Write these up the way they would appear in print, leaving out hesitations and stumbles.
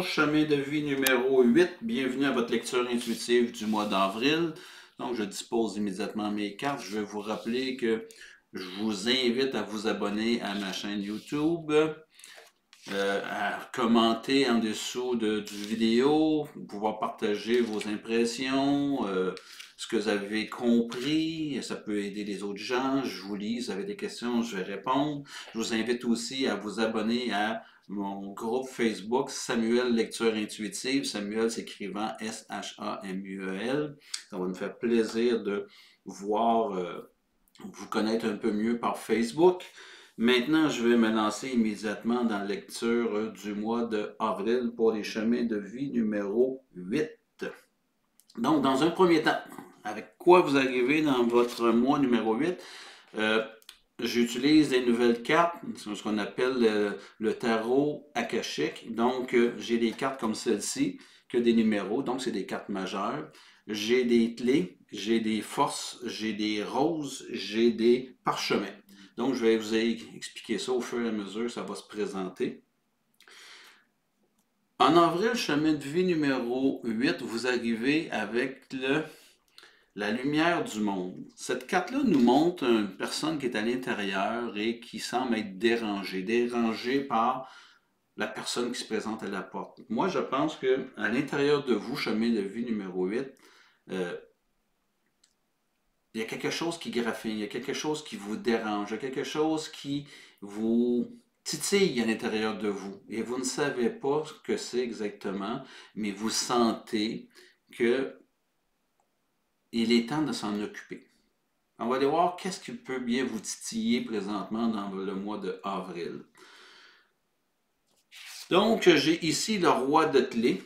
Bonjour, chemin de vie numéro 8. Bienvenue à votre lecture intuitive du mois d'avril. Donc, je dispose immédiatement mes cartes. Je vais vous rappeler que je vous invite à vous abonner à ma chaîne YouTube, à commenter en dessous du vidéo, pouvoir partager vos impressions, ce que vous avez compris. Ça peut aider les autres gens. Je vous lis, vous avez des questions, je vais répondre. Je vous invite aussi à vous abonner à mon groupe Facebook Samuel Lecture Intuitive. Samuel s'écrivant S-H-A-M-U-E-L. Ça va nous faire plaisir de voir, vous connaître un peu mieux par Facebook. Maintenant, je vais me lancer immédiatement dans la lecture du mois d'avril pour les chemins de vie numéro 8. Donc, dans un premier temps, avec quoi vous arrivez dans votre mois numéro 8? J'utilise des nouvelles cartes, ce qu'on appelle le tarot akashique. Donc, j'ai des cartes comme celle-ci, que des numéros, donc c'est des cartes majeures. J'ai des clés, j'ai des forces, j'ai des roses, j'ai des parchemins. Donc, je vais vous expliquer ça au fur et à mesure que ça va se présenter. En avril, chemin de vie numéro 8, vous arrivez avec la lumière du monde. Cette carte-là nous montre une personne qui est à l'intérieur et qui semble être dérangée par la personne qui se présente à la porte. Moi, je pense qu'à l'intérieur de vous, chemin de vie numéro 8, il y a quelque chose qui graffine, il y a quelque chose qui vous dérange, il y a quelque chose qui vous titille à l'intérieur de vous. Et vous ne savez pas ce que c'est exactement, mais vous sentez que il est temps de s'en occuper. On va aller voir qu'est-ce qui peut bien vous titiller présentement dans le mois d'avril. Donc, j'ai ici le roi de clés.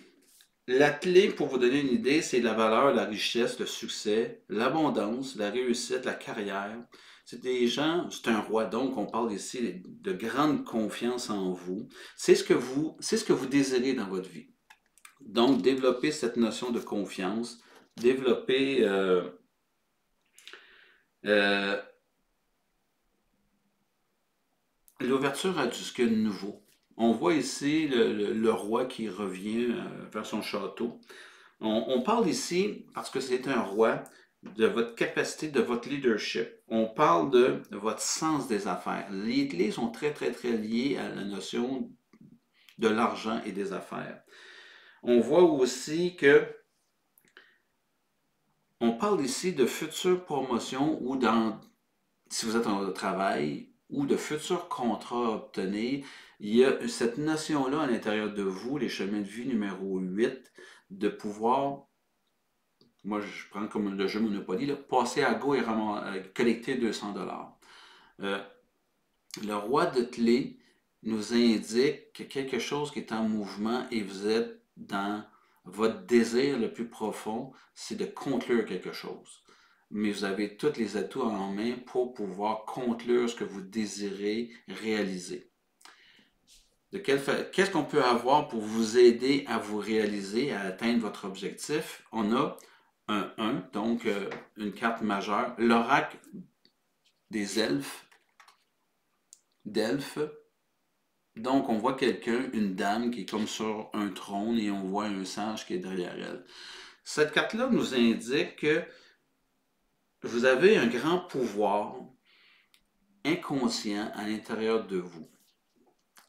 La clé, pour vous donner une idée, c'est la valeur, la richesse, le succès, l'abondance, la réussite, la carrière. C'est des gens, c'est un roi, donc on parle ici de grande confiance en vous. C'est ce que vous désirez dans votre vie. Donc, développer cette notion de confiance, développer l'ouverture à ce qu'il y a de nouveau. On voit ici le roi qui revient vers son château. On parle ici, parce que c'est un roi, de votre capacité, de votre leadership. On parle de votre sens des affaires. Les clés sont très, très, très liées à la notion de l'argent et des affaires. On voit aussi que on parle ici de futures promotions ou si vous êtes en travail, ou de futurs contrats à obtenir. Il y a cette notion-là à l'intérieur de vous, les chemins de vie numéro 8, de pouvoir, moi je prends comme le jeu Monopoly, là, passer à go et collecter 200 $. Le roi de clés nous indique que quelque chose qui est en mouvement et vous êtes dans votre désir le plus profond, c'est de conclure quelque chose. Mais vous avez tous les atouts en main pour pouvoir conclure ce que vous désirez réaliser. Qu'est-ce qu'on peut avoir pour vous aider à vous réaliser, à atteindre votre objectif? On a un 1, donc une carte majeure, l'oracle des elfes, d'elfes. Donc, on voit quelqu'un, une dame qui est comme sur un trône et on voit un sage qui est derrière elle. Cette carte-là nous indique que vous avez un grand pouvoir inconscient à l'intérieur de vous.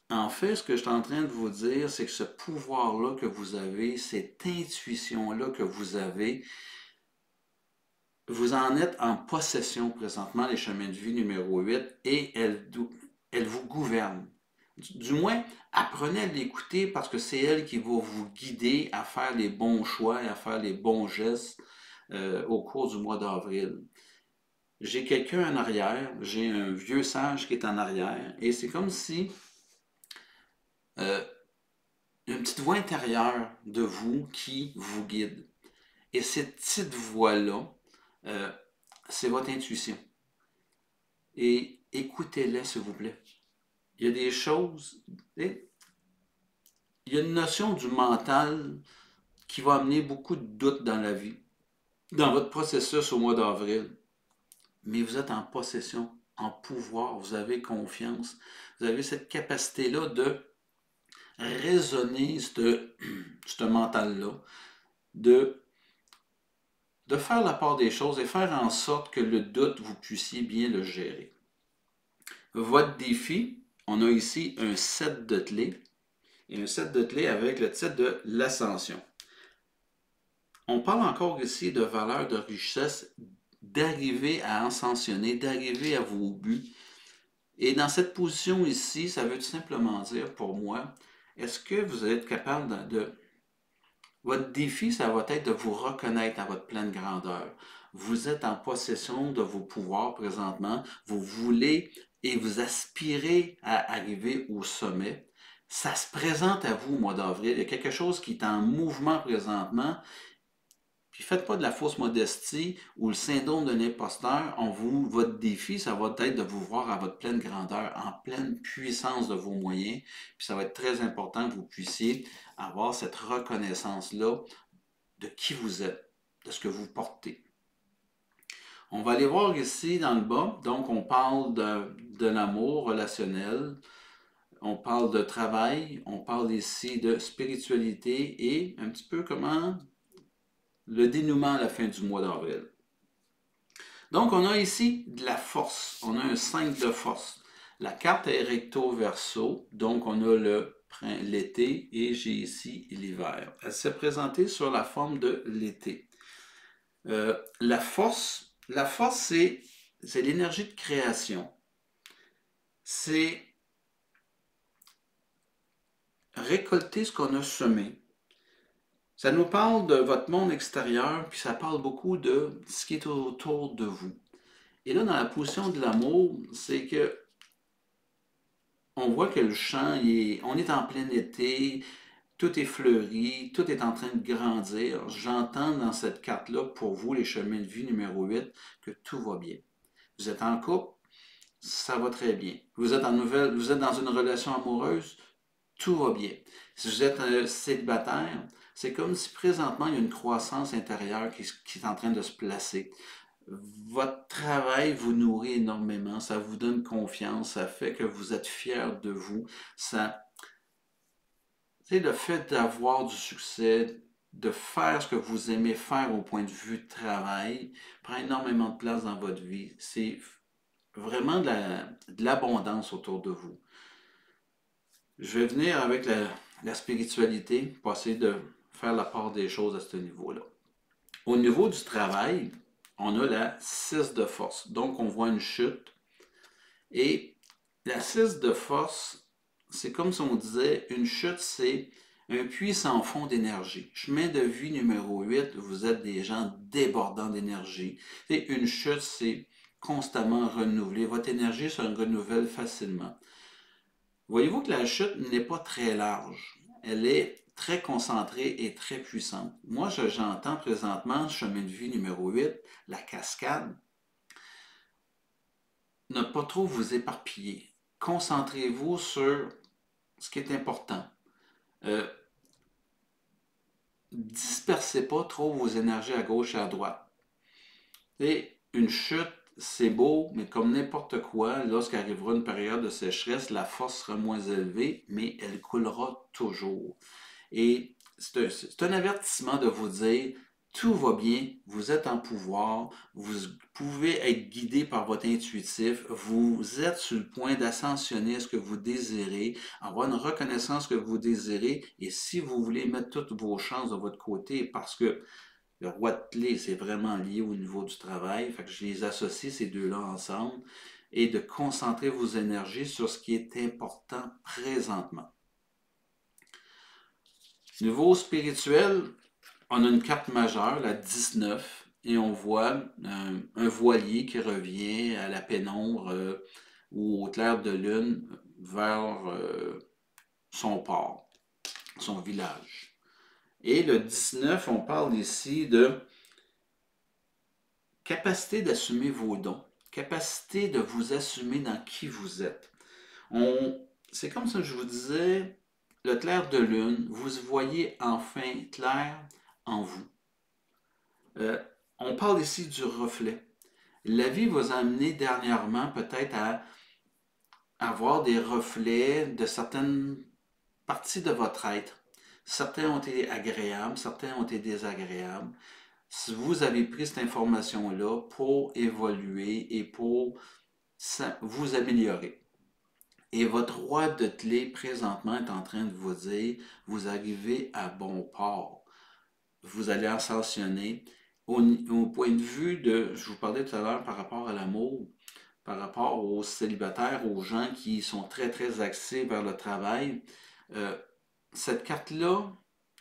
En fait, ce que je suis en train de vous dire, c'est que ce pouvoir-là que vous avez, cette intuition-là que vous avez, vous en êtes en possession présentement, les chemins de vie numéro 8, et elle vous gouverne. Du moins, apprenez à l'écouter parce que c'est elle qui va vous guider à faire les bons choix et à faire les bons gestes au cours du mois d'avril. J'ai quelqu'un en arrière, j'ai un vieux sage qui est en arrière, et c'est comme si une petite voix intérieure de vous qui vous guide. Et cette petite voix-là, c'est votre intuition. Et écoutez-la, s'il vous plaît. Il y a des choses, il y a une notion du mental qui va amener beaucoup de doutes dans la vie, dans votre processus au mois d'avril. Mais vous êtes en possession, en pouvoir, vous avez confiance, vous avez cette capacité-là de résonner ce mental-là, de, de faire la part des choses et faire en sorte que le doute, vous puissiez bien le gérer. Votre défi, on a ici un set de clés, et un set de clés avec le titre de l'ascension. On parle encore ici de valeur de richesse, d'arriver à ascensionner, d'arriver à vos buts. Et dans cette position ici, ça veut tout simplement dire pour moi, est-ce que vous allez être capable de... Votre défi, ça va être de vous reconnaître à votre pleine grandeur. Vous êtes en possession de vos pouvoirs présentement. Vous voulez et vous aspirez à arriver au sommet. Ça se présente à vous au mois d'avril. Il y a quelque chose qui est en mouvement présentement. Puis faites pas de la fausse modestie ou le syndrome de l'imposteur. Votre défi, ça va être de vous voir à votre pleine grandeur, en pleine puissance de vos moyens. Puis ça va être très important que vous puissiez avoir cette reconnaissance-là de qui vous êtes, de ce que vous portez. On va aller voir ici dans le bas. Donc, on parle de l'amour relationnel. On parle de travail. On parle ici de spiritualité et un petit peu comment le dénouement à la fin du mois d'avril. Donc, on a ici de la force. On a un 5 de force. La carte est recto verso. Donc, on a l'été et j'ai ici l'hiver. Elle s'est présentée sur la forme de l'été. La force, c'est l'énergie de création. C'est récolter ce qu'on a semé. Ça nous parle de votre monde extérieur, puis ça parle beaucoup de ce qui est autour de vous. Et là, dans la position de l'amour, c'est que on voit que le champ, on est en plein été, tout est fleuri, tout est en train de grandir. J'entends dans cette carte-là, pour vous, les chemins de vie numéro 8, que tout va bien. Vous êtes en couple, ça va très bien. Vous êtes dans une relation amoureuse, tout va bien. Si vous êtes célibataire, c'est comme si présentement il y a une croissance intérieure qui est en train de se placer. Votre travail vous nourrit énormément, ça vous donne confiance, ça fait que vous êtes fier de vous. Le fait d'avoir du succès, de faire ce que vous aimez faire au point de vue de travail, prend énormément de place dans votre vie. C'est vraiment de l'abondance autour de vous. Je vais venir avec la spiritualité pour essayer de faire la part des choses à ce niveau-là. Au niveau du travail, on a la 6 de force. Donc, on voit une chute. Et la 6 de force, c'est comme si on disait, une chute, c'est un puits sans fond d'énergie. Chemin de vie numéro 8, vous êtes des gens débordants d'énergie. Une chute, c'est constamment renouvelé. Votre énergie se renouvelle facilement. Voyez-vous que la chute n'est pas très large. Elle est très concentrée et très puissante. Moi, j'entends présentement, chemin de vie numéro 8, la cascade. Ne pas trop vous éparpiller. Concentrez-vous sur ce qui est important. Dispersez pas trop vos énergies à gauche et à droite. Et une chute, c'est beau, mais comme n'importe quoi, lorsqu'arrivera une période de sécheresse, la force sera moins élevée, mais elle coulera toujours. Et c'est un avertissement de vous dire, tout va bien, vous êtes en pouvoir, vous pouvez être guidé par votre intuitif, vous êtes sur le point d'ascensionner ce que vous désirez, avoir une reconnaissance que vous désirez, et si vous voulez mettre toutes vos chances de votre côté, parce que le roi de clé, c'est vraiment lié au niveau du travail, fait que je les associe ces deux-là ensemble, et de concentrer vos énergies sur ce qui est important présentement. Niveau spirituel, on a une carte majeure, la 19, et on voit un voilier qui revient à la pénombre ou au clair de lune vers son port, son village. Et le 19, on parle ici de capacité d'assumer vos dons, capacité de vous assumer dans qui vous êtes. C'est comme ça que je vous disais, le clair de lune, vous voyez enfin clair en vous. On parle ici du reflet. La vie vous a amené dernièrement peut-être à avoir des reflets de certaines partie de votre être. Certains ont été agréables, certains ont été désagréables. Si vous avez pris cette information-là pour évoluer et pour vous améliorer. Et votre roi de clé présentement est en train de vous dire, vous arrivez à bon port. Vous allez ascensionner. Au point de vue de, je vous parlais tout à l'heure par rapport à l'amour, par rapport aux célibataires, aux gens qui sont très, très axés vers le travail, euh, cette carte-là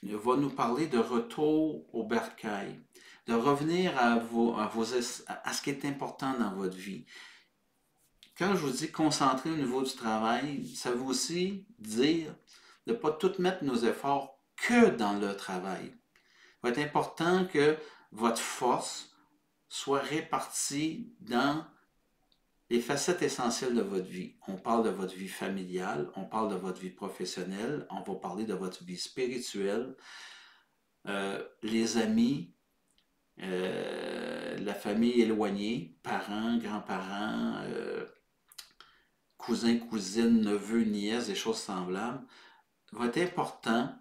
va nous parler de retour au bercail, de revenir à ce qui est important dans votre vie. Quand je vous dis concentrer au niveau du travail, ça veut aussi dire de ne pas tout mettre nos efforts que dans le travail. Il va être important que votre force soit répartie dans les facettes essentielles de votre vie. On parle de votre vie familiale, on parle de votre vie professionnelle, on va parler de votre vie spirituelle, les amis, la famille éloignée, parents, grands-parents, cousins, cousines, neveux, nièces, des choses semblables. Il va être important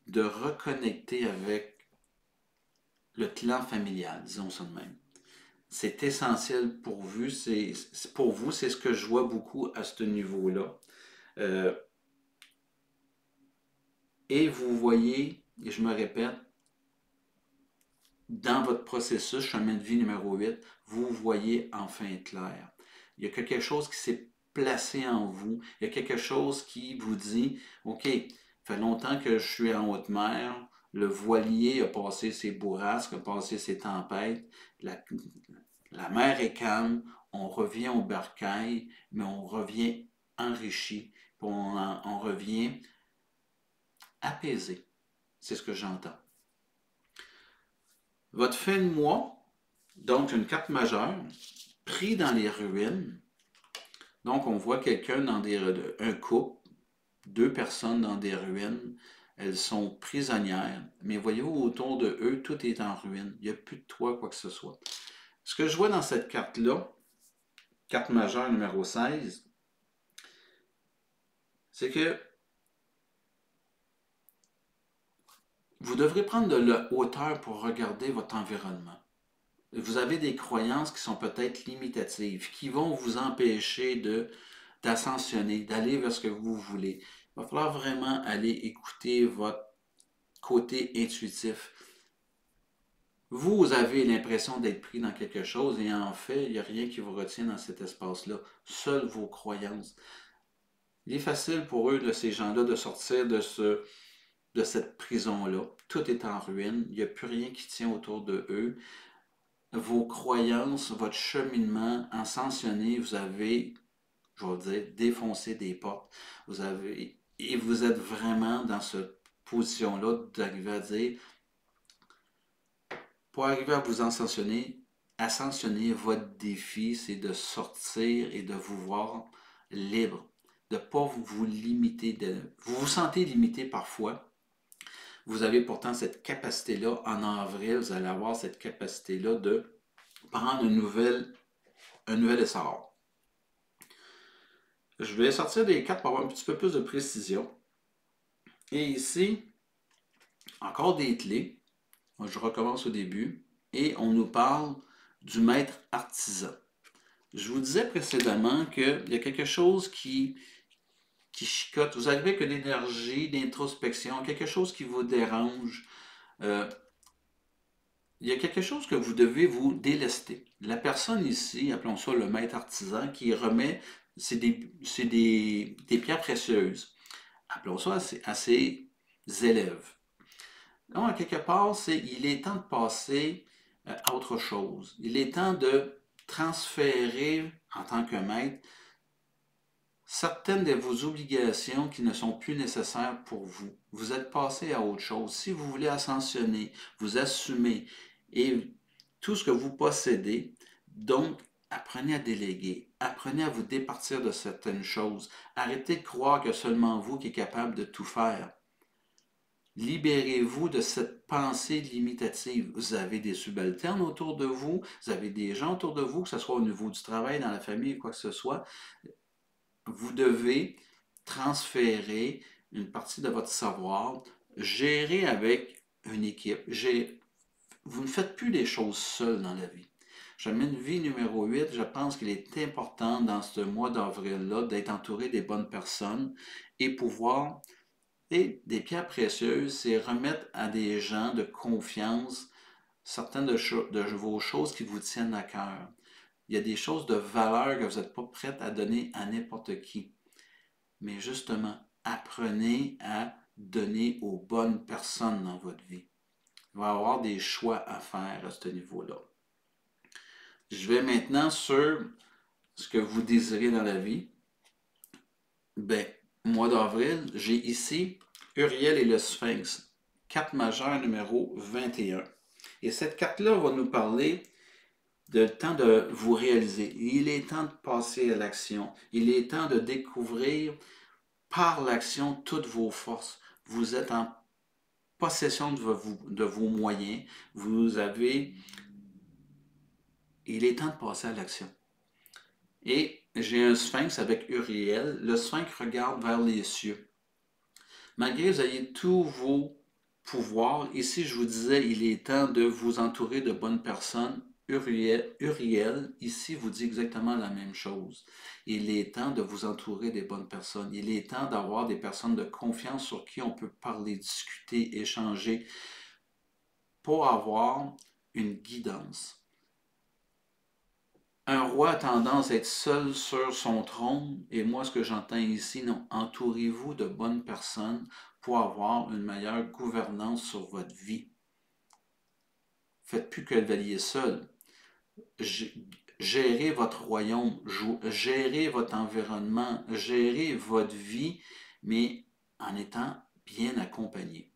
de reconnecter avec le clan familial, disons ça de même. C'est essentiel pour vous, c'est ce que je vois beaucoup à ce niveau-là. Et vous voyez, et je me répète, dans votre processus chemin de vie numéro 8, vous voyez enfin clair. Il y a quelque chose qui s'est placé en vous. Il y a quelque chose qui vous dit, OK, ça fait longtemps que je suis en haute mer, le voilier a passé ses bourrasques, a passé ses tempêtes, la mer est calme, on revient au bercail, mais on revient enrichi, on revient apaisé. C'est ce que j'entends. Votre fin de mois, donc une carte majeure, pris dans les ruines. Donc on voit quelqu'un dans un couple, deux personnes dans des ruines. Elles sont prisonnières, mais voyez-vous, autour de eux, tout est en ruine. Il n'y a plus de toit, quoi que ce soit. Ce que je vois dans cette carte-là, carte majeure numéro 16, c'est que vous devrez prendre de la hauteur pour regarder votre environnement. Vous avez des croyances qui sont peut-être limitatives, qui vont vous empêcher d'ascensionner, d'aller vers ce que vous voulez. Il va falloir vraiment aller écouter votre côté intuitif. Vous avez l'impression d'être pris dans quelque chose et en fait, il n'y a rien qui vous retient dans cet espace-là. Seules vos croyances. Il est facile pour eux, de ces gens-là, de sortir de cette prison-là. Tout est en ruine. Il n'y a plus rien qui tient autour de eux. Vos croyances, votre cheminement ascensionné, vous avez, je vais dire, défoncé des portes. Et vous êtes vraiment dans cette position-là d'arriver à dire, pour arriver à vous ascensionner, votre défi, c'est de sortir et de vous voir libre, de ne pas vous limiter. Vous vous sentez limité parfois. Vous avez pourtant cette capacité-là. En avril, vous allez avoir cette capacité-là de prendre un nouvel essor. Je vais sortir des cartes pour avoir un petit peu plus de précision. Et ici, encore des clés. Je recommence au début. Et on nous parle du maître artisan. Je vous disais précédemment qu'il y a quelque chose qui chicote. Vous arrivez avec une énergie d'introspection, quelque chose qui vous dérange. Il y a quelque chose que vous devez vous délester. La personne ici, appelons ça le maître artisan, qui remet, c'est des pierres précieuses. Appelons ça à ses élèves. Donc, à quelque part, il est temps de passer à autre chose. Il est temps de transférer, en tant que maître, certaines de vos obligations qui ne sont plus nécessaires pour vous. Vous êtes passé à autre chose. Si vous voulez ascensionner, vous assumez et tout ce que vous possédez, donc apprenez à déléguer, apprenez à vous départir de certaines choses. Arrêtez de croire que seulement vous qui êtes capable de tout faire. Libérez-vous de cette pensée limitative. Vous avez des subalternes autour de vous, vous avez des gens autour de vous, que ce soit au niveau du travail, dans la famille, quoi que ce soit. Vous devez transférer une partie de votre savoir. Gérez avec une équipe. Vous ne faites plus les choses seuls dans la vie. J'amène vie numéro 8. Je pense qu'il est important dans ce mois d'avril-là d'être entouré des bonnes personnes et pouvoir, et des pierres précieuses, c'est remettre à des gens de confiance certaines de vos choses qui vous tiennent à cœur. Il y a des choses de valeur que vous n'êtes pas prête à donner à n'importe qui. Mais justement, apprenez à donner aux bonnes personnes dans votre vie. Il va y avoir des choix à faire à ce niveau-là. Je vais maintenant sur ce que vous désirez dans la vie. Ben, mois d'avril, j'ai ici Uriel et le Sphinx, carte majeure numéro 21. Et cette carte-là va nous parler de temps de vous réaliser. Il est temps de passer à l'action. Il est temps de découvrir par l'action toutes vos forces. Vous êtes en possession de vos moyens. Il est temps de passer à l'action. Et j'ai un sphinx avec Uriel. Le sphinx regarde vers les cieux. Malgré que vous ayez tous vos pouvoirs, ici je vous disais, il est temps de vous entourer de bonnes personnes. Uriel, ici, vous dit exactement la même chose. Il est temps de vous entourer des bonnes personnes. Il est temps d'avoir des personnes de confiance sur qui on peut parler, discuter, échanger pour avoir une guidance. Un roi a tendance à être seul sur son trône, et moi, ce que j'entends ici, non, entourez-vous de bonnes personnes pour avoir une meilleure gouvernance sur votre vie. Faites plus que le valier seul. Gérez votre royaume, gérez votre environnement, gérez votre vie, mais en étant bien accompagné.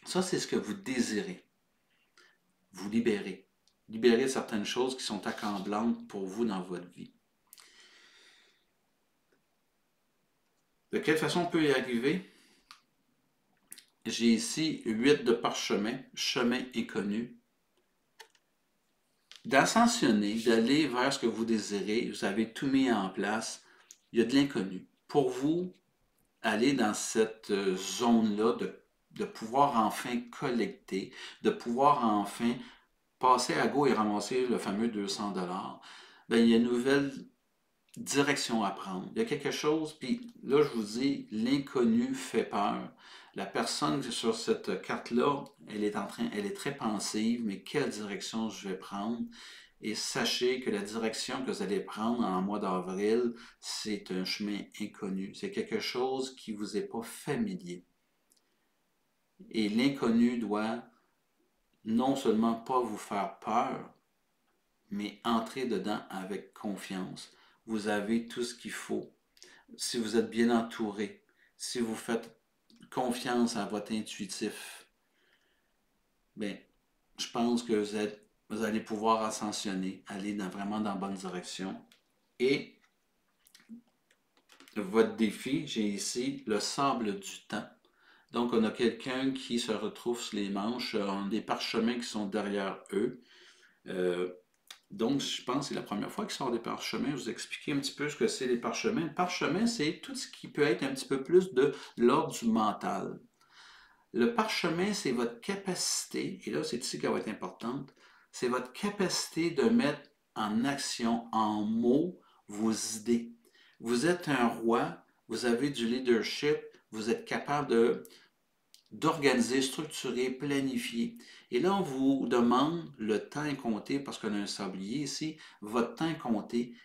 Ça, c'est ce que vous désirez. Vous libérez. Libérez certaines choses qui sont accablantes pour vous dans votre vie. De quelle façon on peut y arriver? J'ai ici 8 de parchemin, chemin inconnu. D'ascensionner, d'aller vers ce que vous désirez, vous avez tout mis en place, il y a de l'inconnu. Pour vous, aller dans cette zone-là de pouvoir enfin collecter, de pouvoir enfin passer à go et ramasser le fameux 200 $, ben, il y a une nouvelle direction à prendre. Il y a quelque chose, puis là, je vous dis, l'inconnu fait peur. La personne sur cette carte-là, elle est très pensive, mais quelle direction je vais prendre? Et sachez que la direction que vous allez prendre en mois d'avril, c'est un chemin inconnu. C'est quelque chose qui ne vous est pas familier. Et l'inconnu doit non seulement pas vous faire peur, mais entrer dedans avec confiance. Vous avez tout ce qu'il faut. Si vous êtes bien entouré, si vous faites confiance à votre intuitif, bien, je pense que vous allez pouvoir ascensionner, aller vraiment dans la bonne direction. Et votre défi, j'ai ici le sable du temps. Donc, on a quelqu'un qui se retrouve sur les manches, on a des parchemins qui sont derrière eux. Donc, je pense que c'est la première fois qu'ils sortent des parchemins. Je vais vous expliquer un petit peu ce que c'est les parchemins. Le parchemin, c'est tout ce qui peut être un petit peu plus de l'ordre du mental. Le parchemin, c'est votre capacité, et là, c'est ici qu'elle va être importante, c'est votre capacité de mettre en action, en mots, vos idées. Vous êtes un roi, vous avez du leadership, vous êtes capable d'organiser, structurer, planifier. Et là, on vous demande le temps est compté, parce qu'on a un sablier ici, votre temps est compté.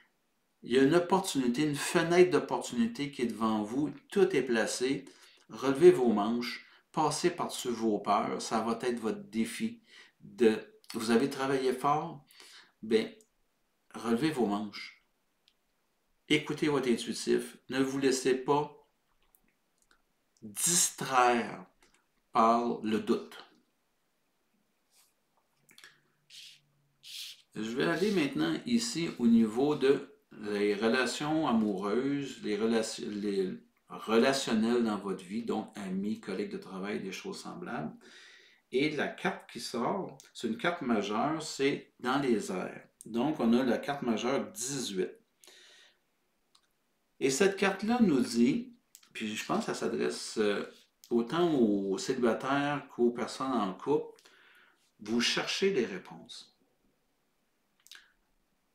Il y a une opportunité, une fenêtre d'opportunité qui est devant vous, tout est placé. Relevez vos manches, passez par-dessus vos peurs, ça va être votre défi. Vous avez travaillé fort, bien, relevez vos manches. Écoutez votre intuitif, ne vous laissez pas distraire par le doute. Je vais aller maintenant ici au niveau de les relations amoureuses, les relationnels dans votre vie, donc amis, collègues de travail, des choses semblables. Et la carte qui sort, c'est une carte majeure, c'est dans les airs. Donc, on a la carte majeure 18. Et cette carte-là nous dit, Puis je pense que ça s'adresse autant aux célibataires qu'aux personnes en couple. Vous cherchez des réponses.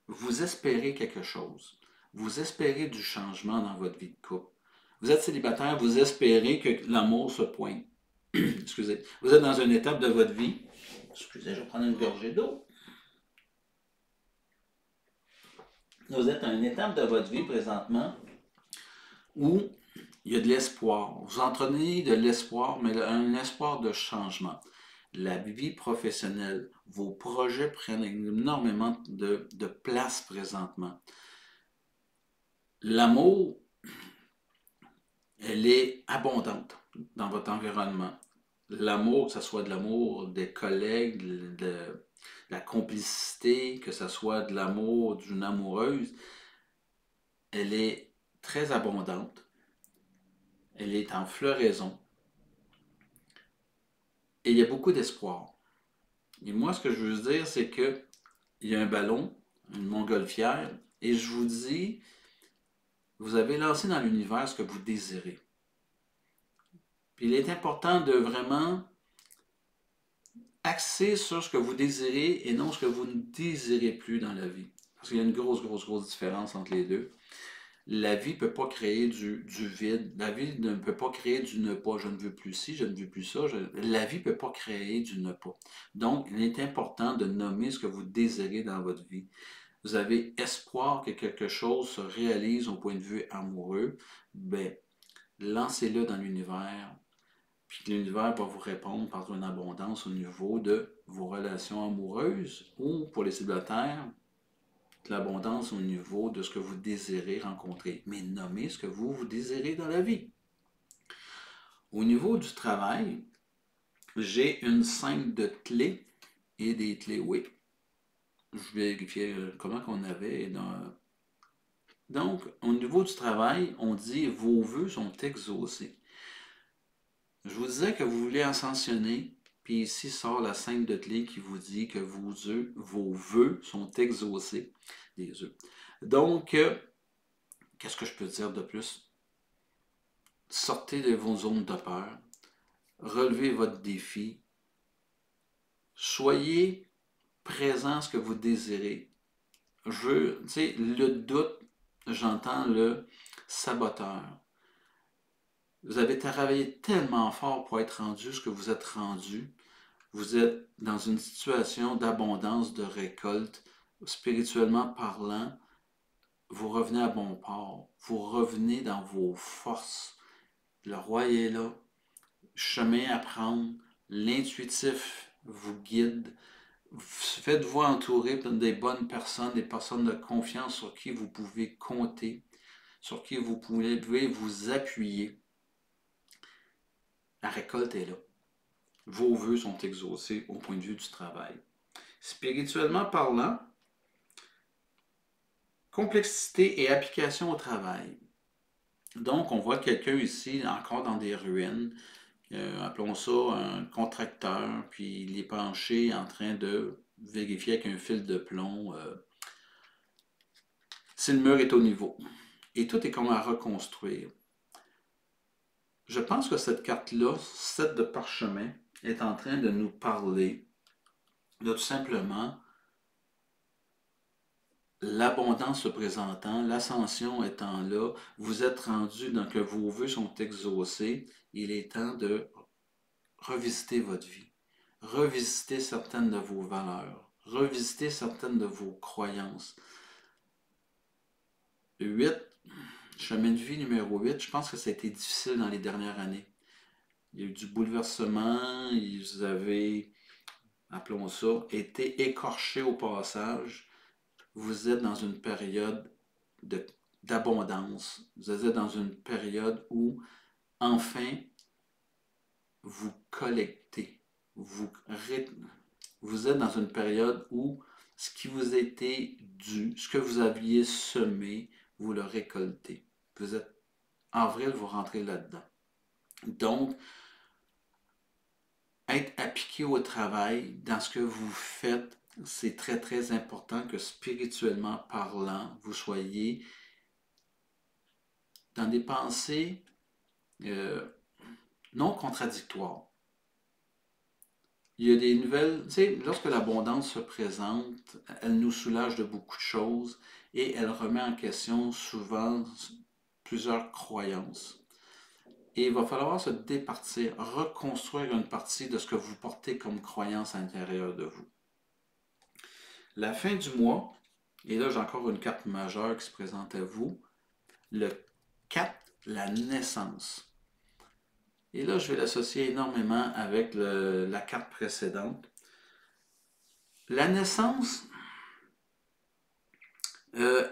Vous espérez quelque chose. Vous espérez du changement dans votre vie de couple. Vous êtes célibataire, vous espérez que l'amour se pointe. Excusez. Vous êtes dans une étape de votre vie. Excusez, je vais prendre une gorgée d'eau. Vous êtes à une étape de votre vie présentement où il y a de l'espoir. Vous entraînez de l'espoir, mais un espoir de changement. La vie professionnelle, vos projets prennent énormément de place présentement. L'amour, elle est abondante dans votre environnement. L'amour, que ce soit de l'amour des collègues, de la complicité, que ce soit de l'amour d'une amoureuse, elle est très abondante. Elle est en floraison. Et il y a beaucoup d'espoir. Et moi, ce que je veux dire, c'est que il y a un ballon, une montgolfière, et je vous dis, vous avez lancé dans l'univers ce que vous désirez. Puis il est important de vraiment axer sur ce que vous désirez et non ce que vous ne désirez plus dans la vie. Parce qu'il y a une grosse différence entre les deux. La vie ne peut pas créer du vide. La vie ne peut pas créer du ne pas. Je ne veux plus ci, je ne veux plus ça. La vie ne peut pas créer du ne pas. Donc, il est important de nommer ce que vous désirez dans votre vie. Vous avez espoir que quelque chose se réalise au point de vue amoureux. Ben, lancez-le dans l'univers. Puis l'univers va vous répondre par une abondance au niveau de vos relations amoureuses ou pour les célibataires, de l'abondance au niveau de ce que vous désirez rencontrer. Mais nommez ce que vous désirez dans la vie. Au niveau du travail, j'ai une 5 de clés et des clés oui. Je vérifiais comment qu'on avait. Donc, au niveau du travail, on dit vos vœux sont exaucés. Je vous disais que vous voulez ascensionner, puis ici sort la 5 de clés qui vous dit que vos vœux sont exaucés. Des œufs. Donc, qu'est-ce que je peux dire de plus? Sortez de vos zones de peur, relevez votre défi, soyez présent à ce que vous désirez. Tu sais, le doute, j'entends le saboteur. Vous avez travaillé tellement fort pour être rendu ce que vous êtes rendu. Vous êtes dans une situation d'abondance, de récolte. Spirituellement parlant, vous revenez à bon port. Vous revenez dans vos forces. Le roi est là. Chemin à prendre. L'intuitif vous guide. Faites-vous entourer des bonnes personnes, des personnes de confiance sur qui vous pouvez compter, sur qui vous pouvez vous appuyer. La récolte est là. Vos vœux sont exaucés au point de vue du travail. Spirituellement parlant, complexité et application au travail. Donc, on voit quelqu'un ici, encore dans des ruines, appelons ça un contracteur, puis il est penché en train de vérifier avec un fil de plomb si le mur est au niveau. Et tout est comme à reconstruire. Je pense que cette carte-là, 7 de parchemin, est en train de nous parler de tout simplement l'abondance se présentant, l'ascension étant là, vous êtes rendu dans que vos vœux sont exaucés, il est temps de revisiter votre vie, revisiter certaines de vos valeurs, revisiter certaines de vos croyances. 8, chemin de vie numéro 8, je pense que ça a été difficile dans les dernières années. Il y a eu du bouleversement, ils avaient, appelons ça, été écorchés au passage. Vous êtes dans une période d'abondance. Vous êtes dans une période où, enfin, vous collectez. Vous êtes dans une période où ce qui vous était dû, ce que vous aviez semé, vous le récoltez. Vous êtes, en avril, vous rentrez là-dedans. Donc, être appliqué au travail, dans ce que vous faites, c'est très important que spirituellement parlant, vous soyez dans des pensées euh, non contradictoires. Il y a des nouvelles, tu sais, lorsque l'abondance se présente, elle nous soulage de beaucoup de choses et elle remet en question souvent plusieurs croyances. Et il va falloir se départir, reconstruire une partie de ce que vous portez comme croyance à l'intérieur de vous. La fin du mois, et là j'ai encore une carte majeure qui se présente à vous, le 4, la naissance. Et là, je vais l'associer énormément avec la carte précédente. La naissance, euh,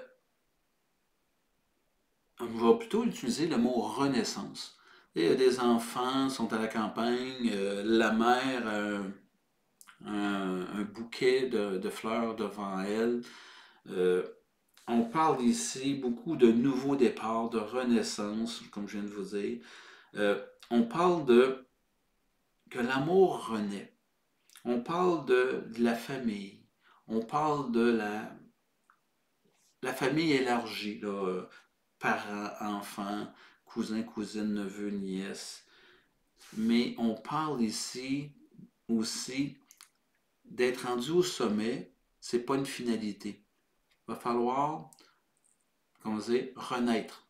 on va plutôt utiliser le mot renaissance. Il y a des enfants qui sont à la campagne, la mère a un bouquet de fleurs devant elle. Euh, on parle ici beaucoup de nouveaux départs, de renaissance, comme je viens de vous dire. On parle de que l'amour renaît. On parle de la famille. On parle de la famille élargie, là, parents, enfants, cousins, cousines, neveux, nièces. Mais on parle ici aussi d'être rendu au sommet, c'est pas une finalité. Il va falloir, comment dire, renaître.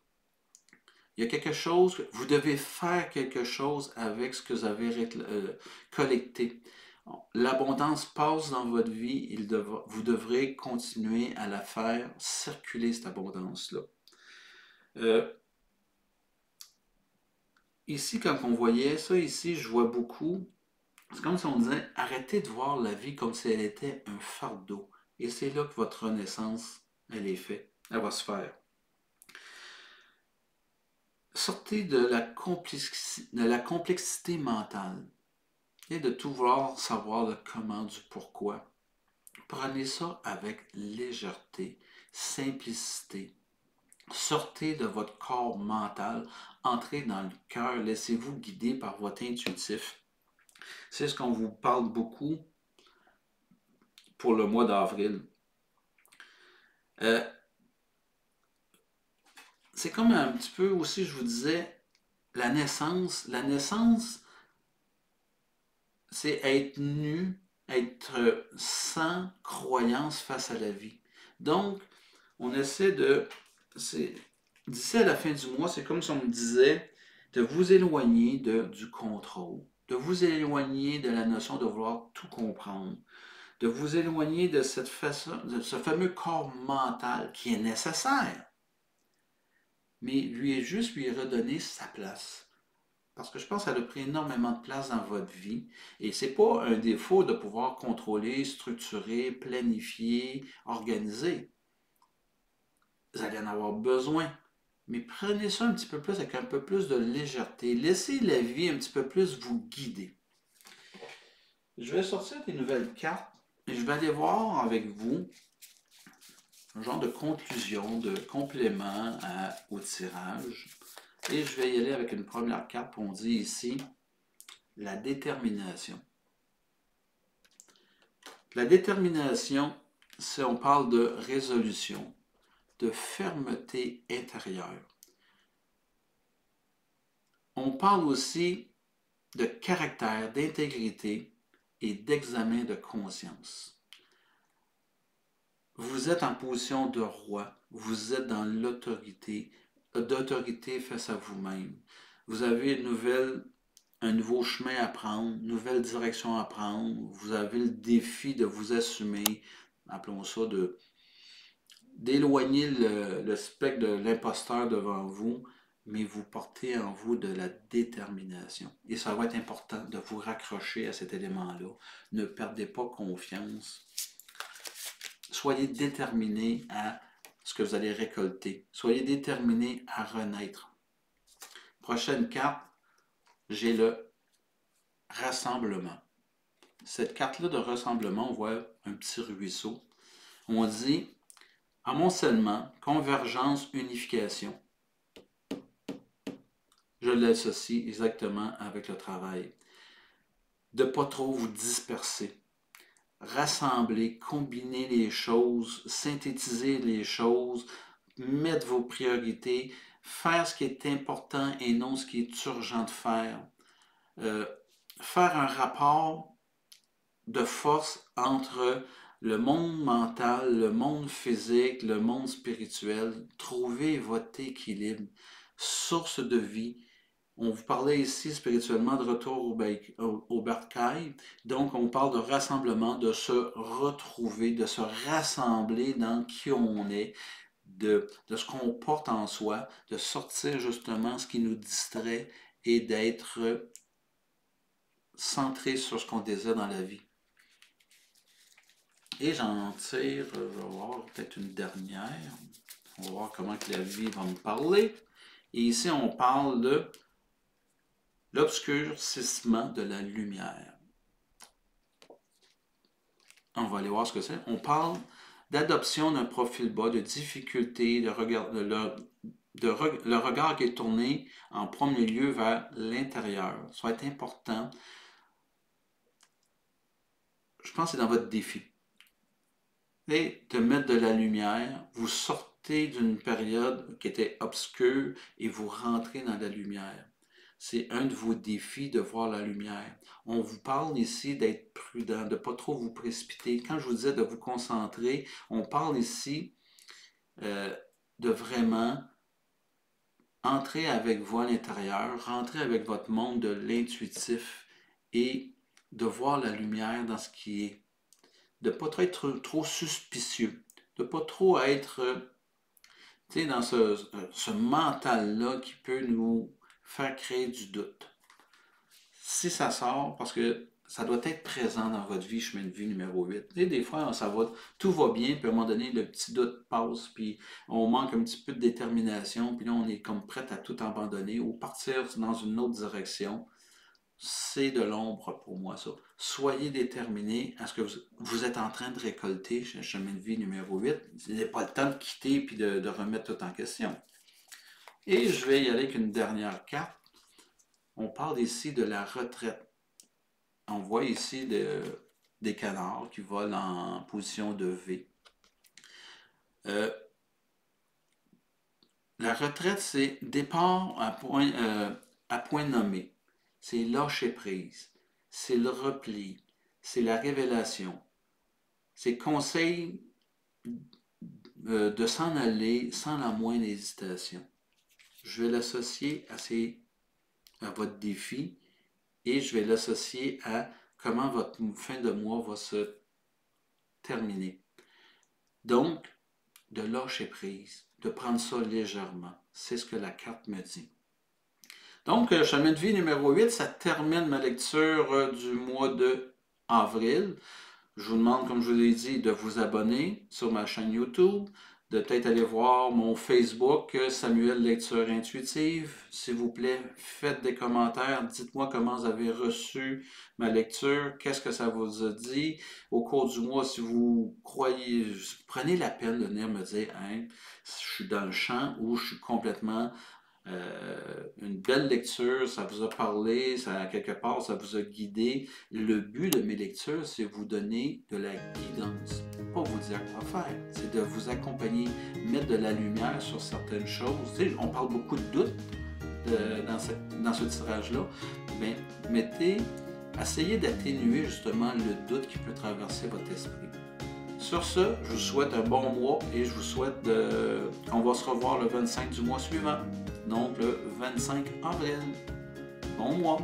Il y a quelque chose, vous devez faire quelque chose avec ce que vous avez collecté. L'abondance passe dans votre vie, vous devrez continuer à la faire circuler, cette abondance-là. Ici, quand on voyait ça, ici, je vois beaucoup, c'est comme si on disait, arrêtez de voir la vie comme si elle était un fardeau. Et c'est là que votre renaissance, elle est faite, elle va se faire. Sortez de la complexité mentale et de tout vouloir savoir le comment, du pourquoi. Prenez ça avec légèreté, simplicité. Sortez de votre corps mental, entrez dans le cœur, laissez-vous guider par votre intuitif. C'est ce qu'on vous parle beaucoup pour le mois d'avril. C'est comme un petit peu aussi, je vous disais, la naissance. La naissance, c'est être nu, être sans croyance face à la vie. Donc, on essaie de... D'ici à la fin du mois, c'est comme si on me disait de vous éloigner du contrôle, de vous éloigner de la notion de vouloir tout comprendre, de vous éloigner de cette façon, de ce fameux corps mental qui est nécessaire, mais lui redonner sa place. Parce que je pense que ça a pris énormément de place dans votre vie. Et ce n'est pas un défaut de pouvoir contrôler, structurer, planifier, organiser. Vous allez en avoir besoin. Mais prenez ça un petit peu plus avec un peu plus de légèreté. Laissez la vie un petit peu plus vous guider. Je vais sortir des nouvelles cartes et je vais aller voir avec vous un genre de conclusion, de complément au tirage. Et je vais y aller avec une première carte qu'on dit ici, la détermination. La détermination, c'est on parle de résolution, de fermeté intérieure. On parle aussi de caractère, d'intégrité et d'examen de conscience. Vous êtes en position de roi, vous êtes dans l'autorité, d'autorité face à vous-même. Vous avez un nouveau chemin à prendre, une nouvelle direction à prendre. Vous avez le défi de vous assumer, appelons ça d'éloigner le spectre de l'imposteur devant vous, mais vous portez en vous de la détermination. Et ça va être important de vous raccrocher à cet élément-là. Ne perdez pas confiance. Soyez déterminé à ce que vous allez récolter. Soyez déterminé à renaître. Prochaine carte, j'ai le rassemblement. Cette carte-là de rassemblement, on voit un petit ruisseau. On dit amoncellement, convergence, unification. Je l'associe exactement avec le travail. De ne pas trop vous disperser. Rassembler, combiner les choses, synthétiser les choses, mettre vos priorités, faire ce qui est important et non ce qui est urgent de faire. Faire un rapport de force entre le monde mental, le monde physique, le monde spirituel. Trouvez votre équilibre, source de vie. On vous parlait ici spirituellement de retour au bercail. Donc, on parle de rassemblement, de se retrouver, de se rassembler dans qui on est, de ce qu'on porte en soi, de sortir justement ce qui nous distrait et d'être centré sur ce qu'on désire dans la vie. Et j'en tire, je vais voir peut-être une dernière. On va voir comment que la vie va me parler. Et ici, on parle de l'obscurcissement de la lumière. On va aller voir ce que c'est. On parle d'adoption d'un profil bas, de difficulté, le regard qui est tourné en premier lieu vers l'intérieur. Ça va être important. Je pense que c'est dans votre défi. Et de mettre de la lumière, vous sortez d'une période qui était obscure et vous rentrez dans la lumière. C'est un de vos défis de voir la lumière. On vous parle ici d'être prudent, de ne pas trop vous précipiter. Quand je vous disais de vous concentrer, on parle ici de vraiment entrer avec vous à l'intérieur, rentrer avec votre monde de l'intuitif et de voir la lumière dans ce qui est. De ne pas être trop suspicieux, de ne pas trop être dans ce mental-là qui peut nous faire créer du doute. Si ça sort, parce que ça doit être présent dans votre vie, chemin de vie numéro 8. Et des fois, tout va bien, puis à un moment donné, le petit doute passe, puis on manque un petit peu de détermination, puis là, on est comme prêt à tout abandonner ou partir dans une autre direction. C'est de l'ombre pour moi, ça. Soyez déterminés à ce que vous êtes en train de récolter chez chemin de vie numéro 8. Il n'est pas le temps de quitter et de remettre tout en question. Et je vais y aller avec une dernière carte. On parle ici de la retraite. On voit ici des canards qui volent en position de V. La retraite, c'est départ à point nommé. C'est lâcher prise, c'est le repli, c'est la révélation. C'est conseil de s'en aller sans la moindre hésitation. Je vais l'associer à votre défi et je vais l'associer à comment votre fin de mois va se terminer. Donc, de lâcher prise, de prendre ça légèrement. C'est ce que la carte me dit. Donc, chemin de vie numéro 8, ça termine ma lecture du mois de avril. Je vous demande, comme je vous l'ai dit, de vous abonner sur ma chaîne YouTube, de peut-être aller voir mon Facebook, Samuel Lecture Intuitive. S'il vous plaît, faites des commentaires, dites-moi comment vous avez reçu ma lecture, qu'est-ce que ça vous a dit. Au cours du mois, si vous croyez, prenez la peine de venir me dire, hein, je suis dans le champ ou je suis complètement... une belle lecture, ça vous a parlé, quelque part, ça vous a guidé. Le but de mes lectures, c'est vous donner de la guidance, pas vous dire quoi faire, c'est de vous accompagner, mettre de la lumière sur certaines choses. Tu sais, on parle beaucoup de doutes dans ce tirage-là, mais essayez d'atténuer justement le doute qui peut traverser votre esprit. Sur ce, je vous souhaite un bon mois et je vous souhaite qu'on va se revoir le 25 du mois suivant. Donc le 25 avril. Bon mois!